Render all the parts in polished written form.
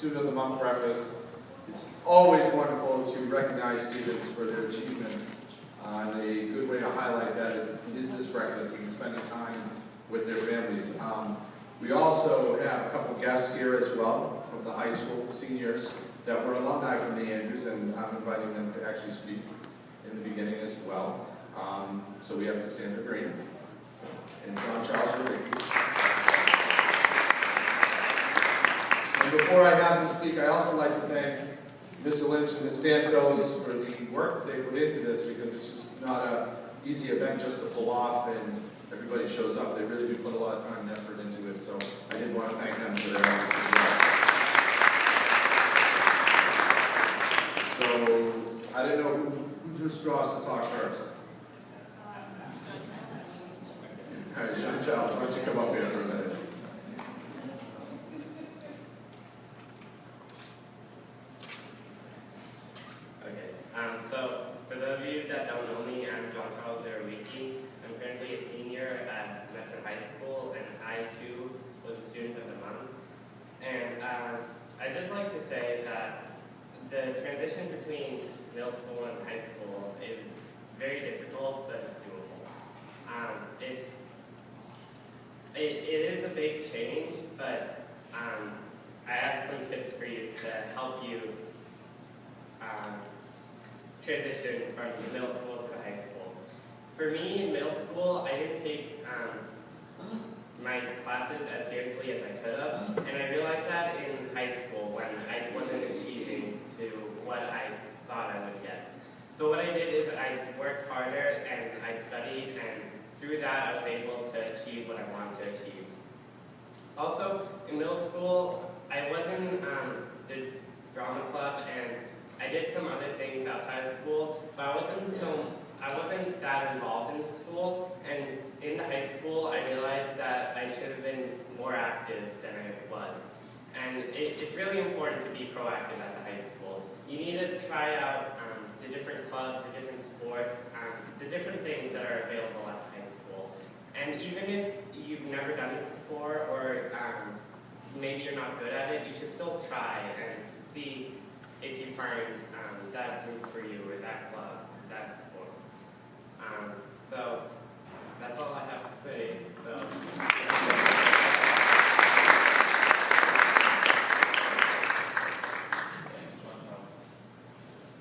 Student of the Month breakfast. It's always wonderful to recognize students for their achievements. And a good way to highlight that is this breakfast and spending time with their families. We also have a couple guests here as well from the high school, seniors that were alumni from the Andrews, and I'm inviting them to actually speak in the beginning as well. So we have Cassandra Green and John Charles Ricky. And before I have them speak, I also like to thank Mr. Lynch and Ms. Santos for the work they put into this, because it's just not an easy event just to pull off and everybody shows up. They really do put a lot of time and effort into it, so I did want to thank them for their efforts as well. So I didn't know who drew straws to talk first. All right, John Charles, why don't you come up here for a minute? So, for those of you that don't know me, I'm John Charles Zerawicki. I'm currently a senior at Metro High School, and I too was a student of the month. And I'd just like to say that the transition between middle school and high school is very difficult, but it's doable. It is a big change, but I have some tips for you to help you transition from middle school to high school. For me, in middle school, I didn't take my classes as seriously as I could have, and I realized that in high school when I wasn't achieving to what I thought I would get. So what I did is I worked harder and I studied, and through that I was able to achieve what I wanted to achieve. Also, in middle school, I was in the drama club, and I did some other things outside of school, but I wasn't that involved in the school. And in the high school, I realized that I should have been more active than I was. And it's really important to be proactive at the high school. You need to try out the different clubs, the different sports, the different things that are available at the high school. And even if you've never done it before, or maybe you're not good at it, you should still try and see if you find that group for you, or that club, that sport. So that's all I have to say. So,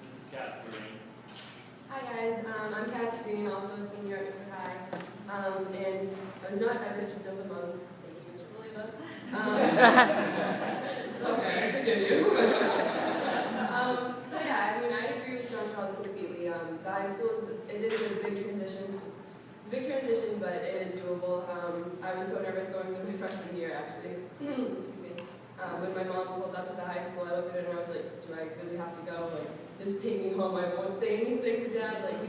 This is Cassie Green. Hi guys, I'm Cassie Green, also a senior at Metro High, and I was not ever student of the month. Thank you, Mr. Beleva. It's okay, I forgive you. So yeah, I mean, I agree with John Charles completely. The high school it is a big transition. It's a big transition, but it is doable. I was so nervous going into my freshman year, actually. Excuse me. When my mom pulled up to the high school, I looked at her and I was like, do I really have to go? Like, just take me home. I won't say anything to Dad. Like, we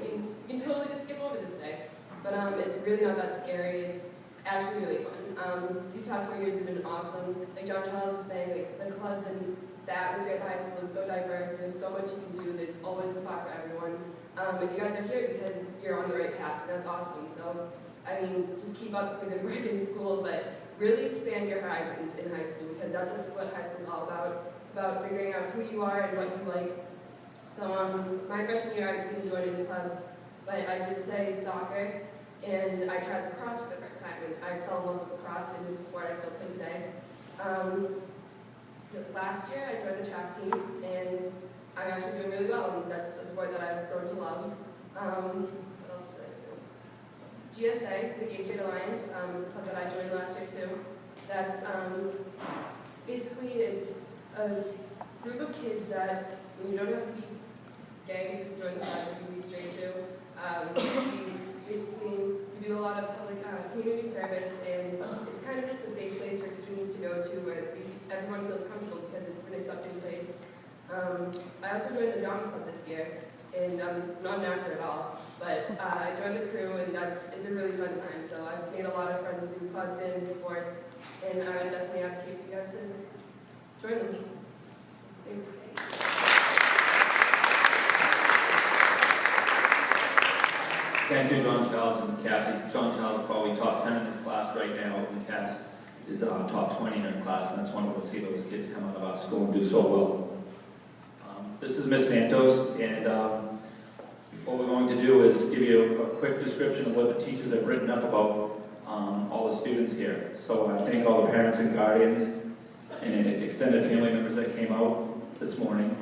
can totally just skip over this day. But it's really not that scary. It's actually really fun. These past 4 years have been awesome. Like John Charles was saying, like the clubs and the atmosphere at the high school is so diverse. There's so much you can do. There's always a spot for everyone. And you guys are here because you're on the right path, and that's awesome. So, I mean, just keep up the good work in school, but really expand your horizons in high school, because that's what high school is all about. It's about figuring out who you are and what you like. So, my freshman year, I didn't join any clubs, but I did play soccer, and I tried lacrosse for the first time, and I fell in love with lacrosse, and it's a sport I still play today. So last year, I joined the track team, and I'm actually doing really well, and that's a sport that I've grown to love. What else did I do? GSA, the Gay Straight Alliance, is a club that I joined last year too. That's basically it's a group of kids that you don't have to be gay to join the club, you can be straight too. We do a lot of public community service, and it's kind of just a safe place for students to go to where everyone feels comfortable because it's an accepting place. I also joined the drama club this year, and I'm not an actor at all, but I joined the crew, and it's a really fun time. So I've made a lot of friends through clubs and sports, and I would definitely advocate for you guys to join them. Thanks. Thank you, John Charles and Cassie. John Charles is probably top 10 in this class right now, and Cassie is top 20 in her class, and it's wonderful to see those kids come out of our school and do so well. This is Miss Santos, and what we're going to do is give you a quick description of what the teachers have written up about all the students here. So I thank all the parents and guardians and extended family members that came out this morning,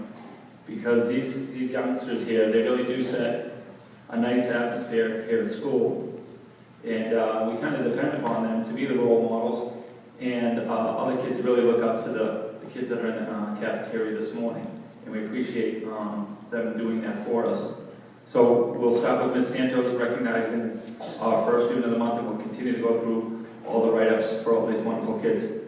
because these youngsters here, they really do set a nice atmosphere here at school, and we kind of depend upon them to be the role models, and other kids really look up to the kids that are in the cafeteria this morning, and we appreciate them doing that for us. So we'll start with Ms. Santos recognizing our first student of the month, and we'll continue to go through all the write-ups for all these wonderful kids.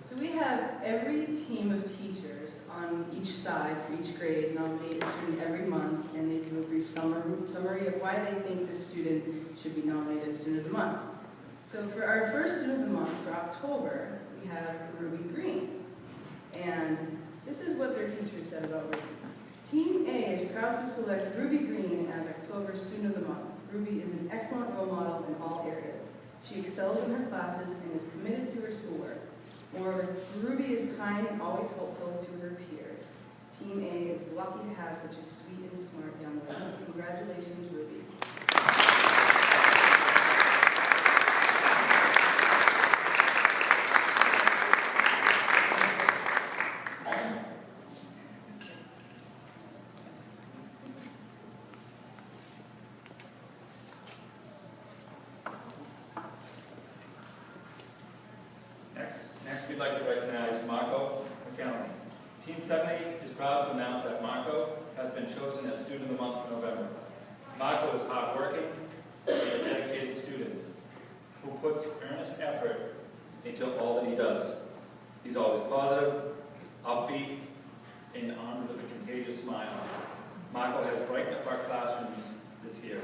So we have every team of teachers on each side for each grade nominate a student every month, and they do a brief summary of why they think this student should be nominated as student of the month. So for our first student of the month for October, we have Ruby Green. And this is what their teacher said about Ruby. Team A is proud to select Ruby Green as October's student of the month. Ruby is an excellent role model in all areas. She excels in her classes and is committed to her schoolwork. Moreover, Ruby is kind and always helpful to her peers. Team A is lucky to have such a sweet and smart young lady. Congratulations, Ruby. Next, we'd like to recognize Marco McCallum. Team 7-8 is proud to announce that Marco has been chosen as Student of the Month for November. Marco is hardworking and a dedicated student who puts earnest effort into all that he does. He's always positive, upbeat, and armed with a contagious smile. Marco has brightened up our classrooms this year.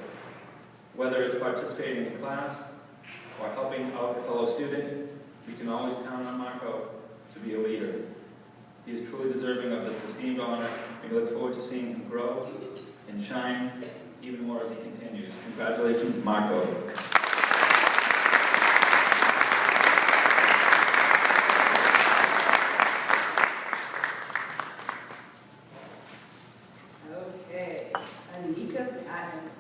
Whether it's participating in class or helping out a fellow student, we can always count on Marco to be a leader. He is truly deserving of this esteemed honor, and we look forward to seeing him grow and shine even more as he continues. Congratulations, Marco. Okay, Anika Patton.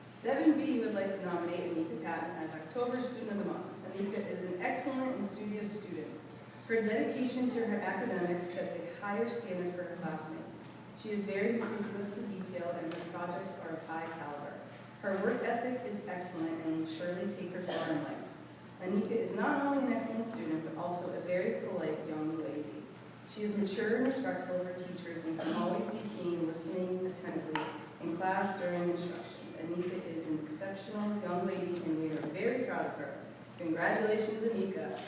7B would like to nominate Anika Patton as October's Student of the Month. Anika is an excellent and studious student. Her dedication to her academics sets a higher standard for her classmates. She is very meticulous to detail, and her projects are of high caliber. Her work ethic is excellent and will surely take her far in life. Anika is not only an excellent student, but also a very polite young lady. She is mature and respectful of her teachers and can always be seen listening attentively in class during instruction. Anika is an exceptional young lady, and we are very proud of her. Congratulations, Anika.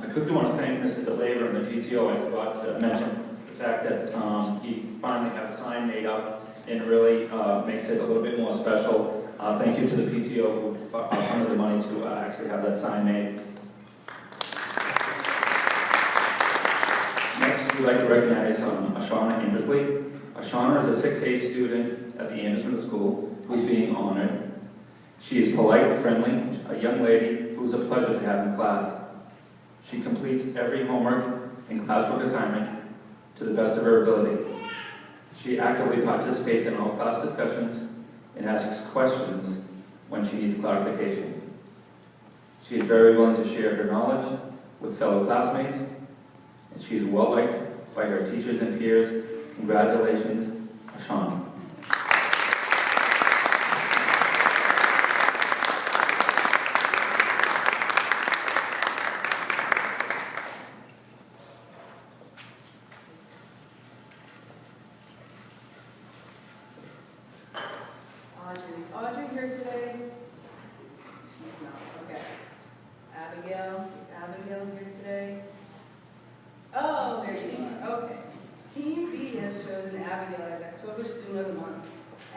I quickly want to thank Mr. DeLaver and the PTO. I forgot to mention the fact that he finally had a sign made up and really makes it a little bit more special. Thank you to the PTO who funded the money to actually have that sign made. Next, we'd like to recognize Ashana Andersley. Ashana is a 6A student at the Anders Middle School who's being honored. She is polite, friendly, a young lady who's a pleasure to have in class. She completes every homework and classwork assignment to the best of her ability. She actively participates in all class discussions and asks questions when she needs clarification. She is very willing to share her knowledge with fellow classmates, and she is well liked by her teachers and peers. Congratulations, Ashana. Is Audrey here today? She's not. Okay. Abigail. Is Abigail here today? Oh, there you are. Okay. Team B has chosen Abigail as October Student of the Month.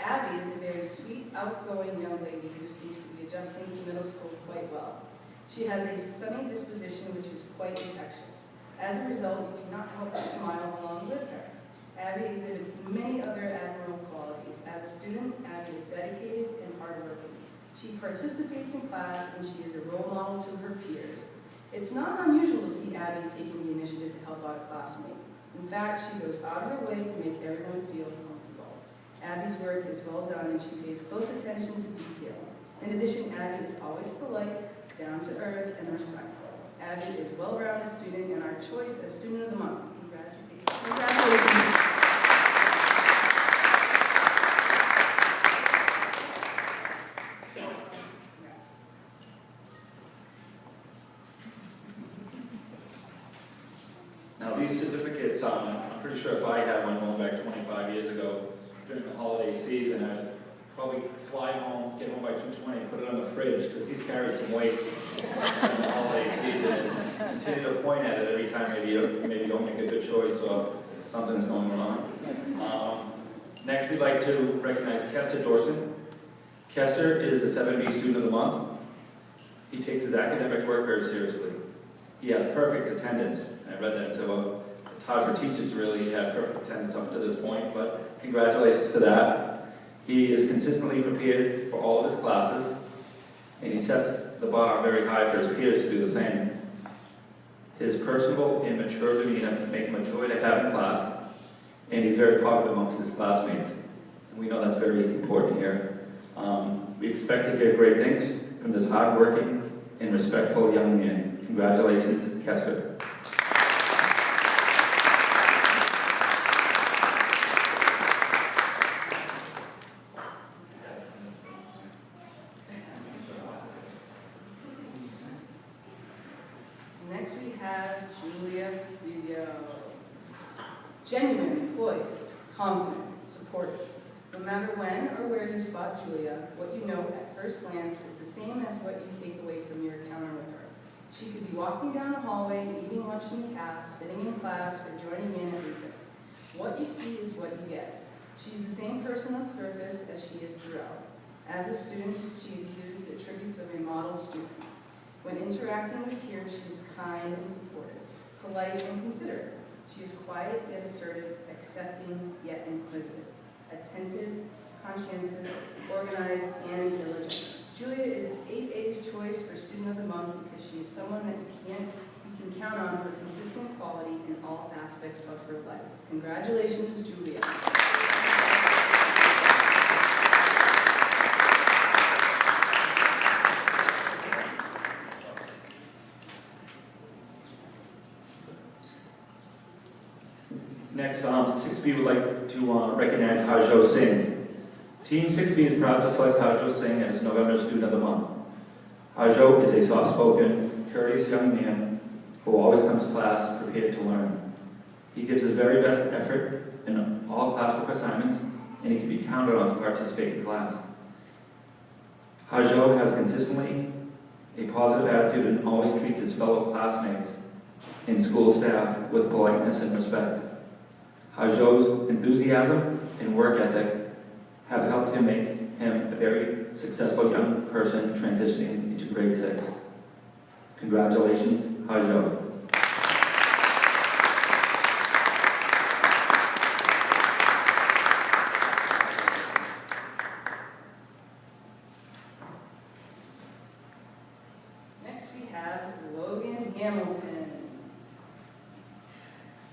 Abby is a very sweet, outgoing young lady who seems to be adjusting to middle school quite well. She has a sunny disposition which is quite infectious. As a result, you cannot help but smile along with her. Abby exhibits many other admirable qualities. As a student, Abby is dedicated and hardworking. She participates in class and she is a role model to her peers. It's not unusual to see Abby taking the initiative to help out a classmate. In fact, she goes out of her way to make everyone feel comfortable. Abby's work is well done and she pays close attention to detail. In addition, Abby is always polite, down to earth, and respectful. Abby is a well-rounded student and our choice as Student of the Month. Congratulations. Now these certificates, I'm pretty sure if I had one going back 25 years ago during the holiday season, I'd probably fly home, get home by 2:20, put it on the fridge, because these carry some weight during the holiday season, and continue to point at it every time maybe you don't make a good choice or something's going wrong. Next, we'd like to recognize Kester Dorson. Kester is the 7B Student of the Month. He takes his academic work very seriously. He has perfect attendance. I read that, so it's hard for teachers to really have perfect attendance up to this point, but congratulations to that. He is consistently prepared for all of his classes, and he sets the bar very high for his peers to do the same. His personable and mature demeanor make him a joy to have in class, and he's very popular amongst his classmates. And we know that's very important here. We expect to hear great things from this hard-working and respectful young man. Congratulations, Kester. Next we have Julia Rizio. Genuine, poised, confident, supportive. No matter when or where you spot Julia, what you know at first glance is the same as what you take away from your encounter with her. She could be walking down the hallway, eating lunch in the caf, sitting in class, or joining in at recess. What you see is what you get. She's the same person on surface as she is throughout. As a student, she exudes the attributes of a model student. When interacting with peers, she is kind and supportive, polite and considerate. She is quiet yet assertive, accepting yet inquisitive, attentive, conscientious, organized, and diligent. Julia is 8A's choice for Student of the Month because she is someone that you can count on for consistent quality in all aspects of her life. Congratulations, Julia. Next, 6B would like to recognize Hajo Singh. Team 6B is proud to select Hajo Singh as November Student of the Month. Hajo is a soft-spoken, courteous young man who always comes to class prepared to learn. He gives his very best effort in all classwork assignments, and he can be counted on to participate in class. Hajo has consistently a positive attitude and always treats his fellow classmates and school staff with politeness and respect. Hajo's enthusiasm and work ethic have helped him make him a very successful young person transitioning into grade 6. Congratulations, Hajo. Next we have Logan Hamilton.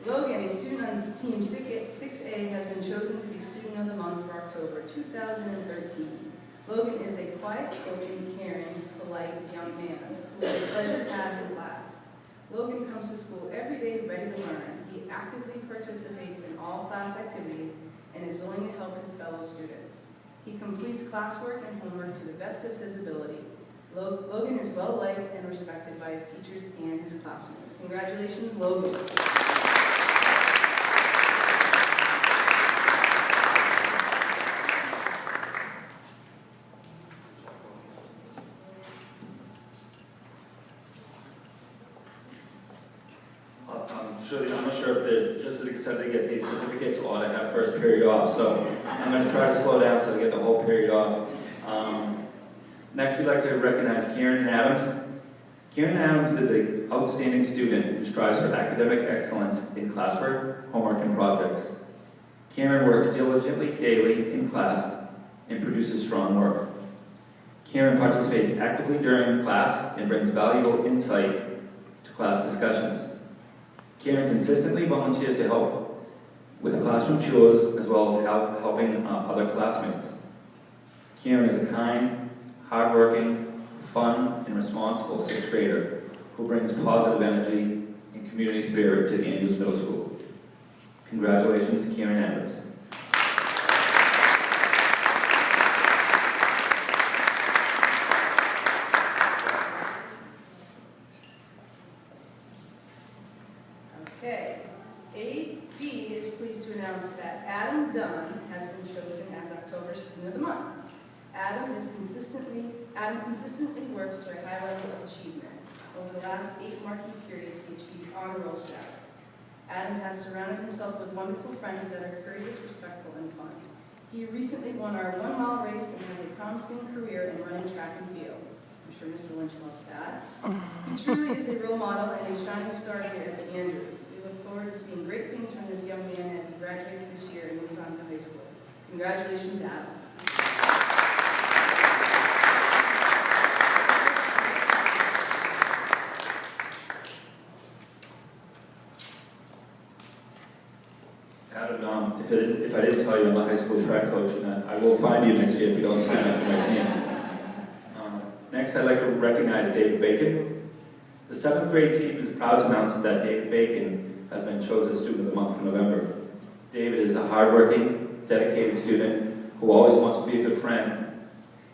Logan, a student on Team 6A, has been chosen to be Student of the Month for October 2013. Logan is a quiet-spoken, caring, polite young man who is a pleasure to have in class. Logan comes to school every day ready to learn. He actively participates in all class activities and is willing to help his fellow students. He completes classwork and homework to the best of his ability. Logan is well-liked and respected by his teachers and his classmates. Congratulations, Logan. I'm not sure if there's just an extent to get these certificates or to have first period off, so I'm going to try to slow down so we get the whole period off. Next, we'd like to recognize Kieran and Adams. Karen Adams is an outstanding student who strives for academic excellence in classwork, homework, and projects. Karen works diligently daily in class and produces strong work. Karen participates actively during class and brings valuable insight to class discussions. Karen consistently volunteers to help with classroom chores as well as helping other classmates. Karen is a kind, hardworking, fun, and responsible sixth grader who brings positive energy and community spirit to the Andrews Middle School. Congratulations, Karen Adams. Okay, 8B is pleased to announce that Adam Dunn has been chosen as October Student of the Month. Adam consistently works to a high level of achievement. Over the last 8 marking periods, he achieved honor roll status. Adam has surrounded himself with wonderful friends that are courteous, respectful, and fun. He recently won our 1-mile race and has a promising career in running track and field. I'm sure Mr. Lynch loves that. He truly is a role model and a shining star here at the Andrews. We look forward to seeing great things from this young man as he graduates this year and moves on to high school. Congratulations, Adam. Adam, if I didn't tell you, I'm a high school track coach, and I will find you next year if you don't sign up for my team. Next, I'd like to recognize David Bacon. The 7th grade team is proud to announce that David Bacon has been chosen Student of the Month for November. David is a hardworking, dedicated student who always wants to be a good friend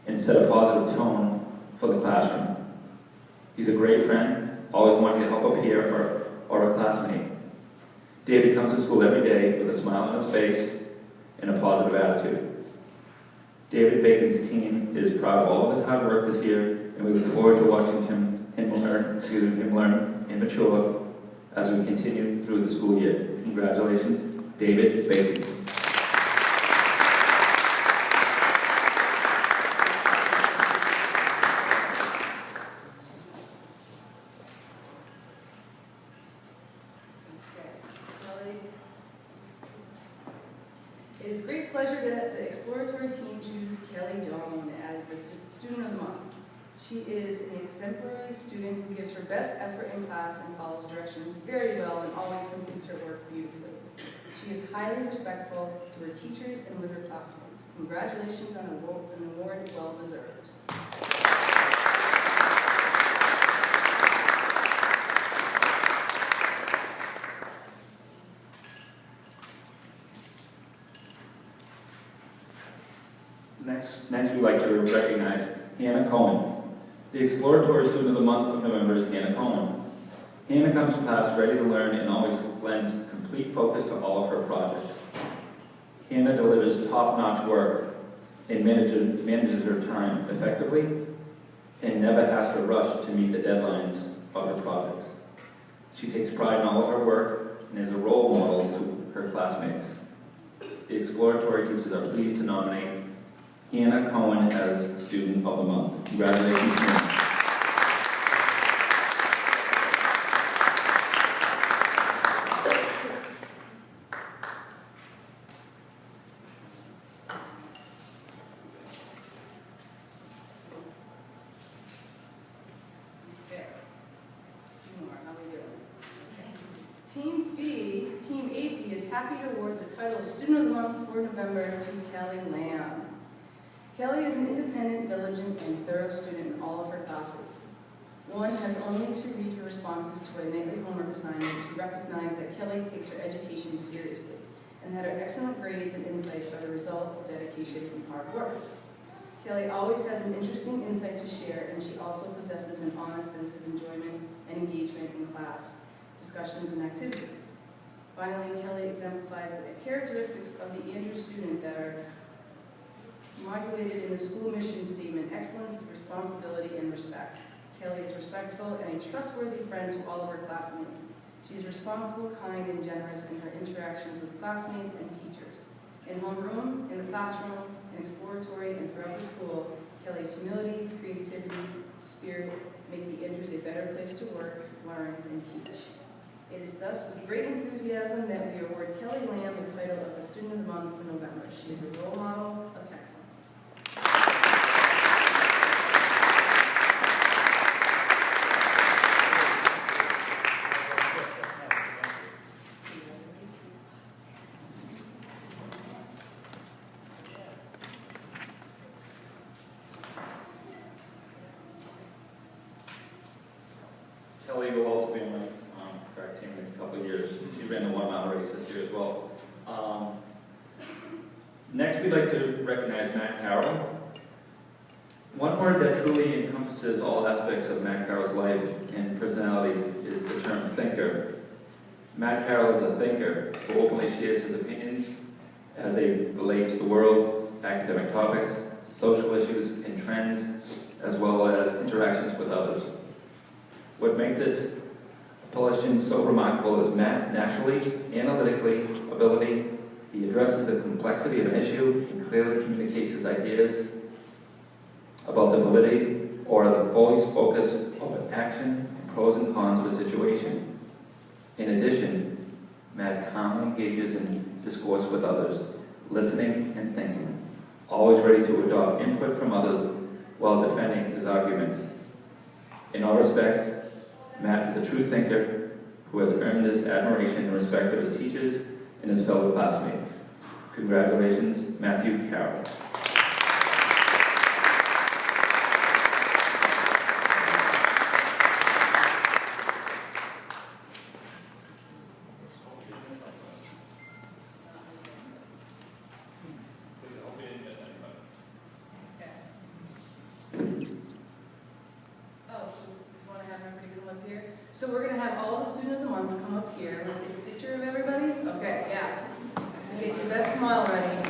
and set a positive tone for the classroom. He's a great friend, always wanting to help a peer or a classmate. David comes to school every day with a smile on his face and a positive attitude. David Bacon's team is proud of all of his hard work this year, and we look forward to watching him learn and mature as we continue through the school year. Congratulations, David Bacon. It is a great pleasure that the exploratory team chooses Kelly Doan as the Student of the Month. She is an exemplary student who gives her best effort in class and follows directions very well and always completes her work beautifully. She is highly respectful to her teachers and with her classmates. Congratulations on an award well deserved. Next, we'd like to recognize Hannah Cohen. The exploratory Student of the Month of November is Hannah Cohen. Hannah comes to class ready to learn and always lends complete focus to all of her projects. Hannah delivers top-notch work and manages her time effectively and never has to rush to meet the deadlines of her projects. She takes pride in all of her work and is a role model to her classmates. The exploratory teachers are pleased to nominate Hannah Cohen as Student of the Month. Congratulations, Hannah. Okay, 2 more. How are we doing? Okay. Team 8B is happy to award the title of Student of the Month for November to Kelly Lamb. Kelly is an independent, diligent, and thorough student in all of her classes. One has only to read her responses to a nightly homework assignment to recognize that Kelly takes her education seriously, and that her excellent grades and insights are the result of dedication and hard work. Kelly always has an interesting insight to share, and she also possesses an honest sense of enjoyment and engagement in class, discussions, and activities. Finally, Kelly exemplifies the characteristics of the Andrews student that are modulated in the school mission statement: excellence, responsibility, and respect. Kelly is respectful and a trustworthy friend to all of her classmates. She is responsible, kind, and generous in her interactions with classmates and teachers. In homeroom, in the classroom, in exploratory, and throughout the school, Kelly's humility, creativity, spirit, make the Andrews a better place to work, learn, and teach. It is thus with great enthusiasm that we award Kelly Lamb the title of the Student of the Month for November. She is a role model of excellence. Kelly will also be on my track team in a couple of years. She ran the 1 mile race this year as well. Next, we'd like to recognize Matt Carroll. One word that truly encompasses all aspects of Matt Carroll's life and personalities is the term thinker. Matt Carroll is a thinker who openly shares his opinions as they relate to the world, academic topics, social issues and trends, as well as interactions with others. What makes this politician so remarkable is Matt naturally, analytically, ability. He addresses the complexity of an issue and clearly communicates his ideas about the validity or the fully focus of an action and pros and cons of a situation. In addition, Matt calmly engages in discourse with others, listening and thinking, always ready to adopt input from others while defending his arguments. In all respects, Matt is a true thinker who has earned this admiration and respect of his teachers and his fellow classmates. Congratulations, Matthew Carroll. So we're going to have all the Student of the Months come up here. Let's take a picture of everybody. Okay, yeah. So get your best smile ready.